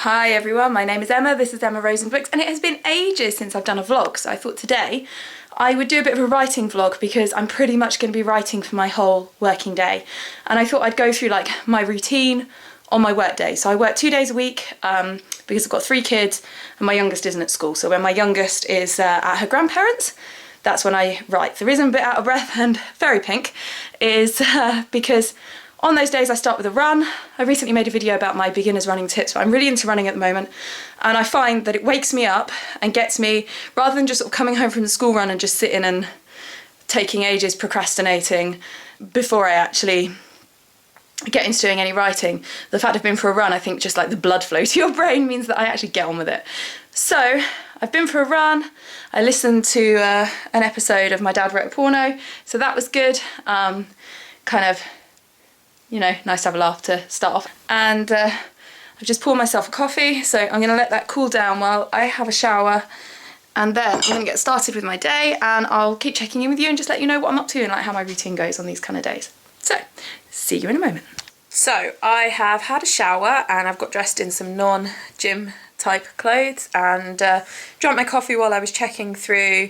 Hi everyone, my name is Emma, this is Emma Rosenbooks, and it has been ages since I've done a vlog, so I thought today I would do a bit of a writing vlog because I'm pretty much going to be writing for my whole working day. And I thought I'd go through like my routine on my work day. So I work 2 days a week because I've got 3 kids and my youngest isn't at school. So when my youngest is at her grandparents', that's when I write. The reason I'm a bit out of breath and very pink is because on those days I start with a run. I recently made a video about my beginner's running tips, but I'm really into running at the moment. And I find that it wakes me up and gets me, rather than just sort of coming home from the school run and just sitting and taking ages procrastinating before I actually get into doing any writing. The fact I've been for a run, I think just like the blood flow to your brain means that I actually get on with it. So I've been for a run. I listened to an episode of My Dad Wrote a Porno, so that was good. Kind of, you know, nice to have a laugh to start off. And I've just poured myself a coffee, so I'm gonna let that cool down while I have a shower, and then I'm gonna get started with my day, and I'll keep checking in with you and just let you know what I'm up to and like how my routine goes on these kind of days. So, see you in a moment. So, I have had a shower and I've got dressed in some non-gym type clothes and drank my coffee while I was checking through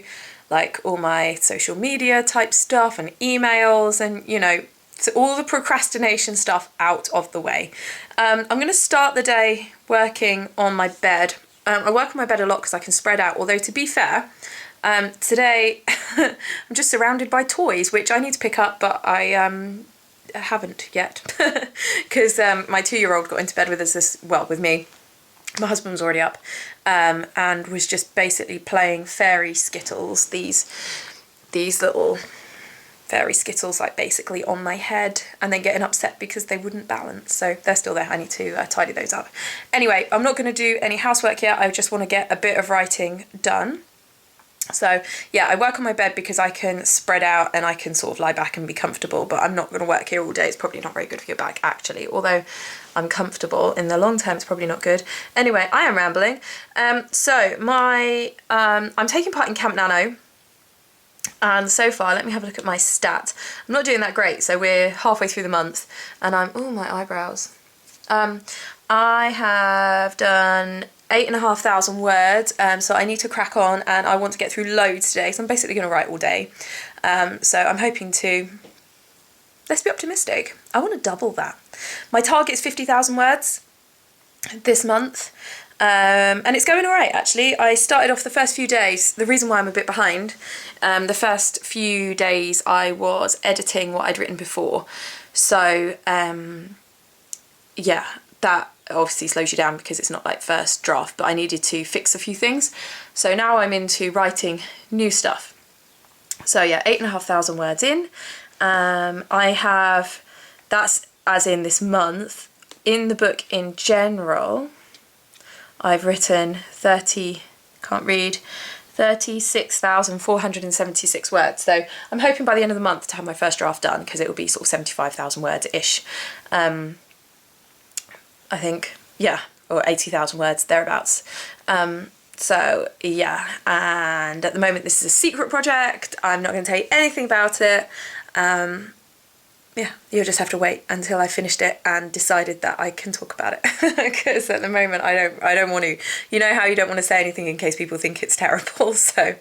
like all my social media type stuff and emails and, you know, so all the procrastination stuff out of the way. I'm going to start the day working on my bed. I work on my bed a lot because I can spread out, although to be fair, today I'm just surrounded by toys, which I need to pick up, but I haven't yet because my 2-year-old got into bed with us with me. My husband was already up and was just basically playing fairy skittles, these little fairy skittles like basically on my head, and then getting upset because they wouldn't balance. So they're still there. I need to tidy those up. Anyway, I'm not going to do any housework yet. I just want to get a bit of writing done. So yeah, I work on my bed because I can spread out and I can sort of lie back and be comfortable, but I'm not going to work here all day. It's probably not very good for your back actually, although I'm comfortable. In the long term it's probably not good. Anyway, I am rambling. So I'm taking part in Camp Nano. And so far, let me have a look at my stats. I'm not doing that great, so we're halfway through the month, and oh, my eyebrows. I have done 8,500 words, so I need to crack on, and I want to get through loads today, so I'm basically going to write all day. So I'm hoping to, let's be optimistic, I want to double that. My target is 50,000 words this month. And it's going all right, actually. I started off the first few days, the reason why I'm a bit behind, the first few days I was editing what I'd written before. So, yeah, that obviously slows you down because it's not like first draft, but I needed to fix a few things. So now I'm into writing new stuff. So yeah, 8,500 words in. That's as in this month. In the book in general, I've written 36,476 words. So I'm hoping by the end of the month to have my first draft done, because it will be sort of 75,000 words-ish. I think, yeah, or 80,000 words, thereabouts. So yeah, and at the moment this is a secret project. I'm not going to tell you anything about it. Yeah, you'll just have to wait until I finished it and decided that I can talk about it, because at the moment I don't want to. You know how you don't want to say anything in case people think it's terrible. So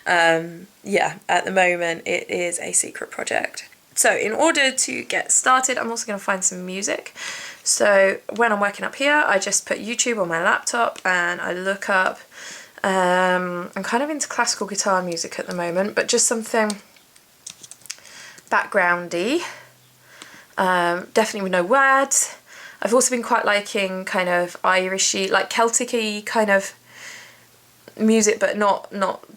yeah, at the moment it is a secret project. So in order to get started, I'm also going to find some music. So when I'm working up here, I just put YouTube on my laptop and I look up. I'm kind of into classical guitar music at the moment, but just something backgroundy. Definitely with no words. I've also been quite liking kind of Irishy, like Celtic-y kind of music, but not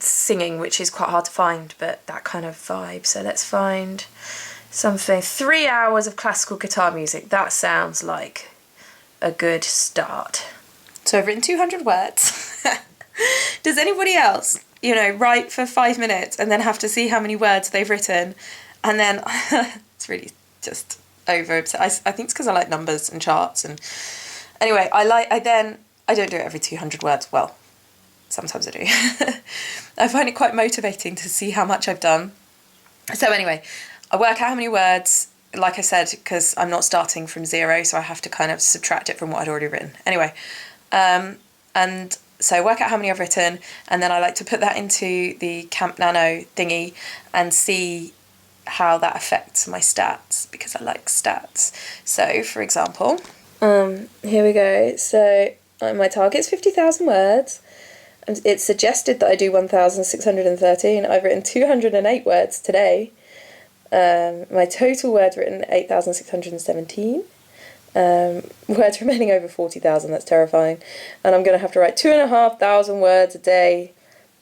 singing, which is quite hard to find, but that kind of vibe. So let's find something. 3 hours of classical guitar music. That sounds like a good start. So I've written 200 words. Does anybody else, you know, write for 5 minutes and then have to see how many words they've written? And then it's really just over. I think it's because I like numbers and charts. And anyway, I don't do it every 200 words. Well, sometimes I do. I find it quite motivating to see how much I've done. So anyway, I work out how many words, like I said, because I'm not starting from zero, so I have to kind of subtract it from what I'd already written. Anyway, And so work out how many I've written, and then I like to put that into the Camp Nano thingy and see how that affects my stats, because I like stats. So for example, here we go. So my target's 50,000 words. And it's suggested that I do 1,613. I've written 208 words today. My total words written 8,617. Words remaining over 40,000, that's terrifying. And I'm going to have to write 2,500 words a day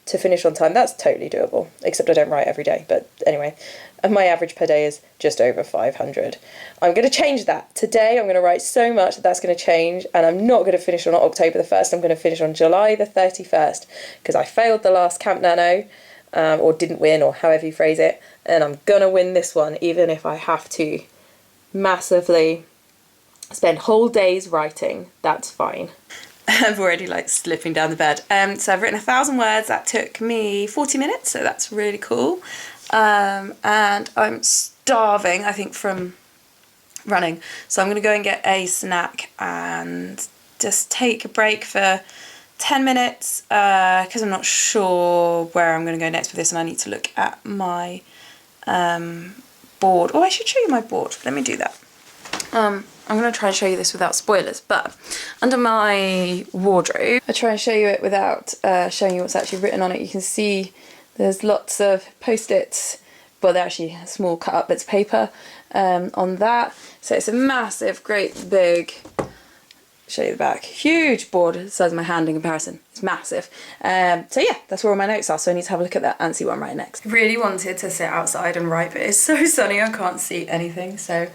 to finish on time. That's totally doable, except I don't write every day. But anyway, and my average per day is just over 500. I'm going to change that. Today I'm going to write so much that that's going to change, and I'm not going to finish on October the 1st. I'm going to finish on July the 31st, because I failed the last Camp Nano, or didn't win, or however you phrase it, and I'm going to win this one, even if I have to massively spend whole days writing. That's fine. I'm already like slipping down the bed. So I've written 1,000 words. That took me 40 minutes, so that's really cool. And I'm starving, I think, from running. So I'm going to go and get a snack and just take a break for 10 minutes because I'm not sure where I'm going to go next with this, and I need to look at my board. Oh, I should show you my board. Let me do that. I'm going to try and show you this without spoilers, but under my wardrobe, I try and show you it without showing you what's actually written on it. You can see there's lots of post-its, but they're actually small cut-up bits of paper on that. So it's a massive, great, big, show you the back, huge board, the size of my hand in comparison. It's massive. So yeah, that's where all my notes are, so I need to have a look at that and see what I'm writing next. I really wanted to sit outside and write, but it's so sunny I can't see anything, so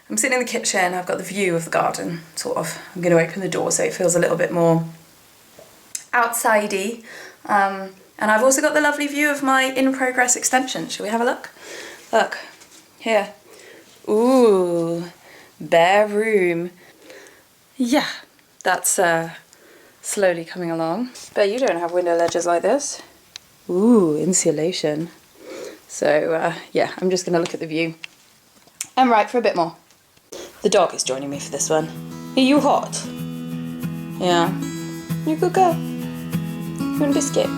I'm sitting in the kitchen. I've got the view of the garden, sort of. I'm going to open the door so it feels a little bit more outsidey. And I've also got the lovely view of my in-progress extension. Shall we have a look? Look, here. Ooh, bare room. Yeah, that's slowly coming along. But you don't have window ledges like this. Ooh, insulation. So yeah, I'm just going to look at the view and write for a bit more. The dog is joining me for this one. Are you hot? Yeah. You good girl. You want a biscuit?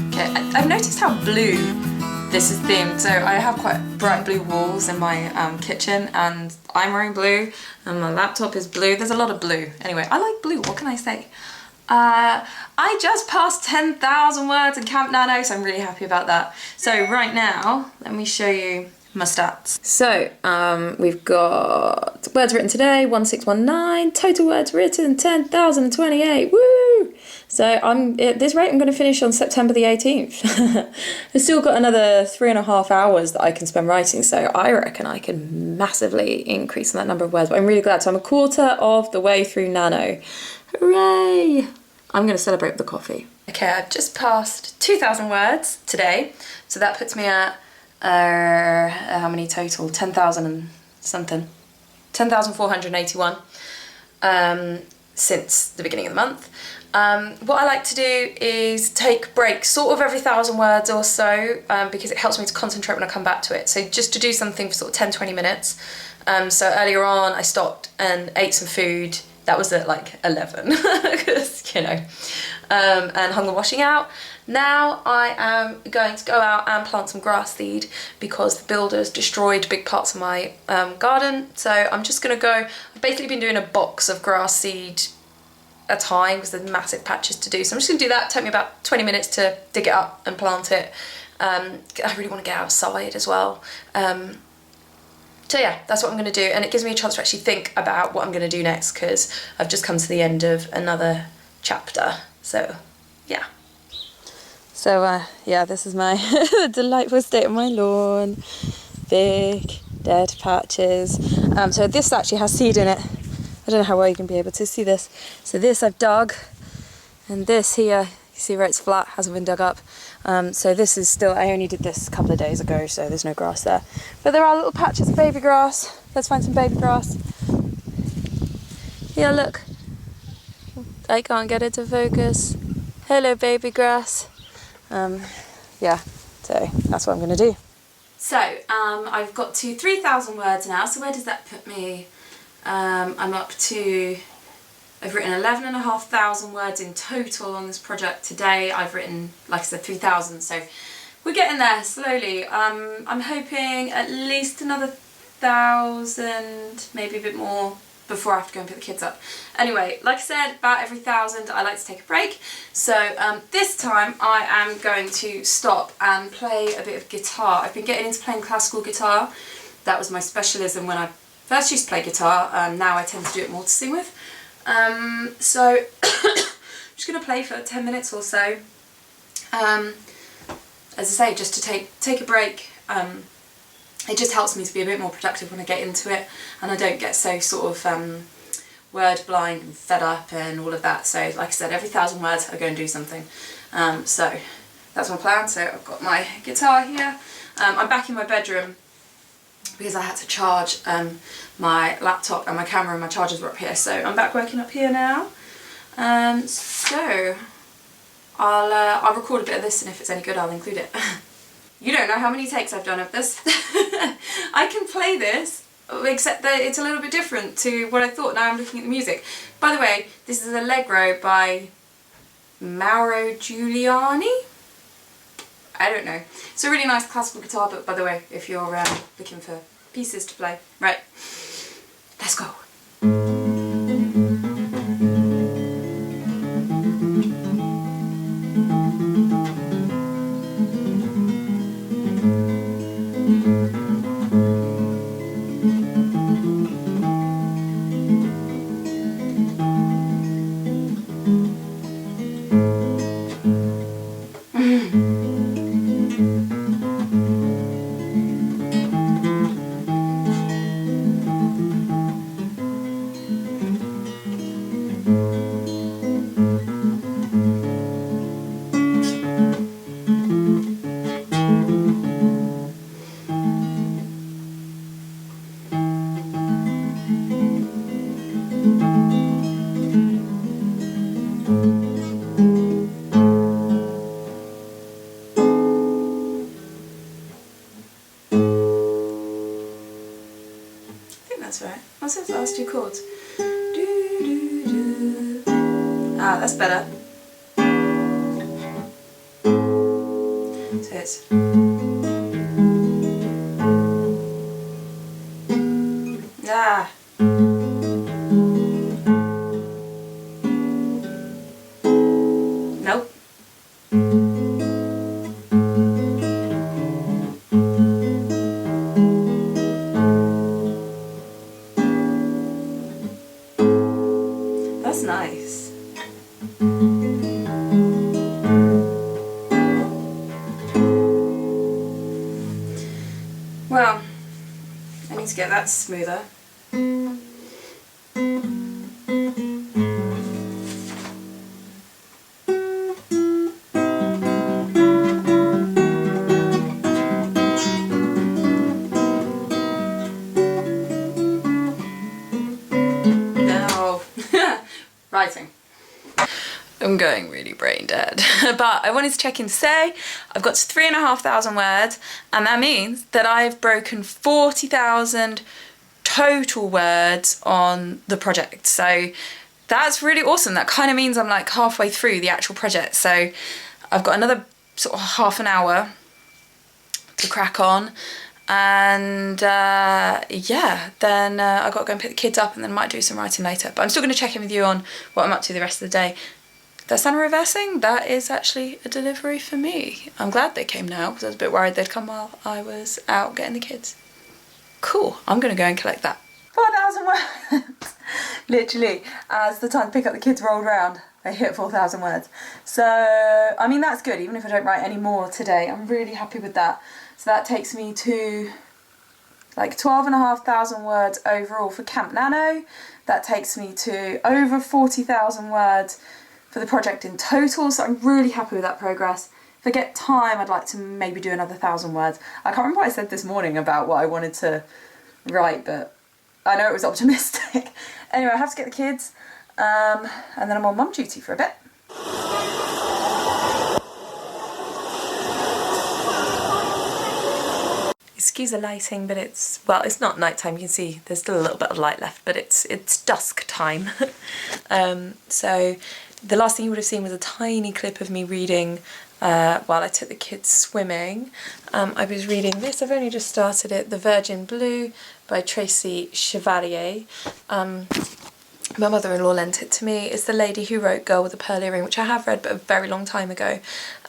Okay, I've noticed how blue this is themed. So I have quite bright blue walls in my kitchen, and I'm wearing blue, and my laptop is blue. There's a lot of blue. Anyway, I like blue, what can I say? I just passed 10,000 words in Camp Nano, so I'm really happy about that. So right now, let me show you my stats. So we've got words written today, 1619, total words written, 10,028, woo! So at this rate, I'm going to finish on September the 18th. I've still got another 3.5 hours that I can spend writing, so I reckon I can massively increase on that number of words, but I'm really glad. So I'm a quarter of the way through Nano. Hooray! I'm going to celebrate with the coffee. Okay, I've just passed 2,000 words today, so that puts me at how many total? 10,000 and something. 10,481 since the beginning of the month. What I like to do is take breaks sort of every 1,000 words or so, because it helps me to concentrate when I come back to it. So just to do something for sort of 10-20 minutes. So earlier on I stopped and ate some food. That was at like 11, because, you know, and hung the washing out. Now I am going to go out and plant some grass seed because the builders destroyed big parts of my garden. So I'm just going to go, I've basically been doing a box of grass seed a time because there's massive patches to do. So I'm just going to do that. Take me about 20 minutes to dig it up and plant it. I really want to get outside as well. So yeah, that's what I'm going to do, and it gives me a chance to actually think about what I'm going to do next because I've just come to the end of another chapter. So yeah. So yeah, this is my delightful state of my lawn. Big dead patches. So this actually has seed in it. I don't know how well you can be able to see this. So this I've dug, and this here, you see where it's flat, hasn't been dug up. So this is still, I only did this a couple of days ago, so there's no grass there. But there are little patches of baby grass. Let's find some baby grass. Yeah, look. I can't get it to focus. Hello, baby grass. Yeah, so that's what I'm going to do. So, I've got to 3,000 words now, so where does that put me? I'm up to, I've written 11,500 words in total on this project today. I've written, like I said, 3,000, so we're getting there slowly. I'm hoping at least another 1,000, maybe a bit more, before I have to go and pick the kids up. Anyway, like I said, about every 1,000 I like to take a break. So this time I am going to stop and play a bit of guitar. I've been getting into playing classical guitar. That was my specialism when I first used to play guitar. Now I tend to do it more to sing with. So I'm just going to play for 10 minutes or so. As I say, just to take a break. It just helps me to be a bit more productive when I get into it, and I don't get so sort of word blind and fed up and all of that. So like I said, every 1,000 words I go and do something. So that's my plan. So I've got my guitar here. I'm back in my bedroom because I had to charge my laptop and my camera, and my chargers were up here. So I'm back working up here now. So I'll record a bit of this, and if it's any good I'll include it. You don't know how many takes I've done of this. I can play this, except that it's a little bit different to what I thought. Now I'm looking at the music. By the way, this is Allegro by Mauro Giuliani? I don't know. It's a really nice classical guitar book, by the way, if you're looking for pieces to play. Right, let's go. That's right. What's those last two chords? Ah, that's better. So it's nope. That's nice. Well, I need to get that smoother. Writing. I'm going really brain dead. But I wanted to check in to say I've got to 3,500 words, and that means that I've broken 40,000 total words on the project. So that's really awesome. That kind of means I'm like halfway through the actual project. So I've got another sort of half an hour to crack on. And yeah, then I've got to go and pick the kids up, and then I might do some writing later. But I'm still going to check in with you on what I'm up to the rest of the day. That sound reversing? That is actually a delivery for me. I'm glad they came now, because I was a bit worried they'd come while I was out getting the kids. Cool, I'm going to go and collect that. 4,000 words! Literally, as the time to pick up the kids rolled around, I hit 4,000 words. So, I mean, that's good, even if I don't write any more today. I'm really happy with that. So that takes me to like 12,500 words overall for Camp Nano. That takes me to over 40,000 words for the project in total. So I'm really happy with that progress. if I get time, I'd like to maybe do another 1,000 words. I can't remember what I said this morning about what I wanted to write, but I know it was optimistic. Anyway, I have to get the kids, and then I'm on mum duty for a bit. Excuse the lighting, but it's not nighttime. You can see there's still a little bit of light left, but it's dusk time. So the last thing you would have seen was a tiny clip of me reading while I took the kids swimming. I was reading this, I've only just started it, The Virgin Blue by Tracy Chevalier. My mother-in-law lent it to me. It's the lady who wrote Girl with a Pearl Earring, which I have read but a very long time ago.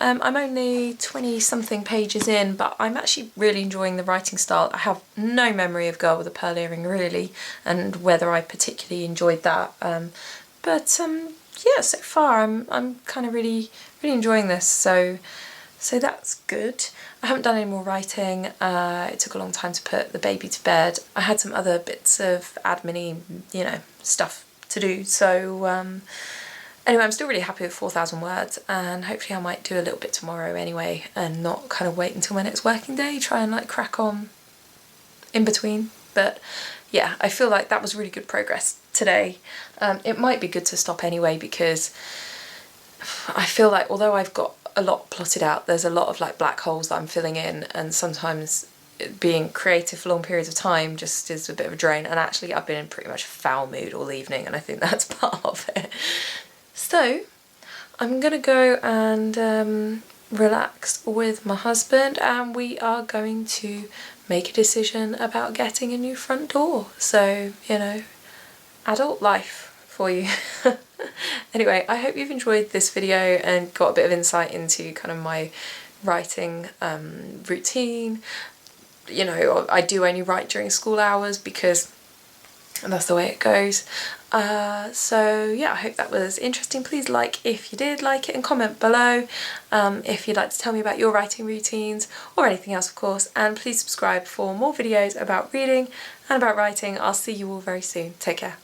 I'm only 20-something pages in, but I'm actually really enjoying the writing style. I have no memory of Girl with a Pearl Earring, really, and whether I particularly enjoyed that. Yeah, so far I'm kind of really enjoying this, so that's good. I haven't done any more writing. It took a long time to put the baby to bed. I had some other bits of admin-y, you know, stuff to do, so anyway, I'm still really happy with 4,000 words, and hopefully I might do a little bit tomorrow anyway, and not kind of wait until my next working day, try and like crack on in between. But yeah, I feel like that was really good progress today. It might be good to stop anyway, because I feel like although I've got a lot plotted out, there's a lot of like black holes that I'm filling in, and sometimes being creative for long periods of time just is a bit of a drain, and actually I've been in pretty much a foul mood all evening, and I think that's part of it. So I'm gonna go and relax with my husband, and we are going to make a decision about getting a new front door. So, you know, adult life for you. Anyway, I hope you've enjoyed this video and got a bit of insight into kind of my writing routine. You know, I do only write during school hours because that's the way it goes. So yeah, I hope that was interesting. Please like if you did like it, and comment below if you'd like to tell me about your writing routines or anything else, of course, and please subscribe for more videos about reading and about writing. I'll see you all very soon. Take care.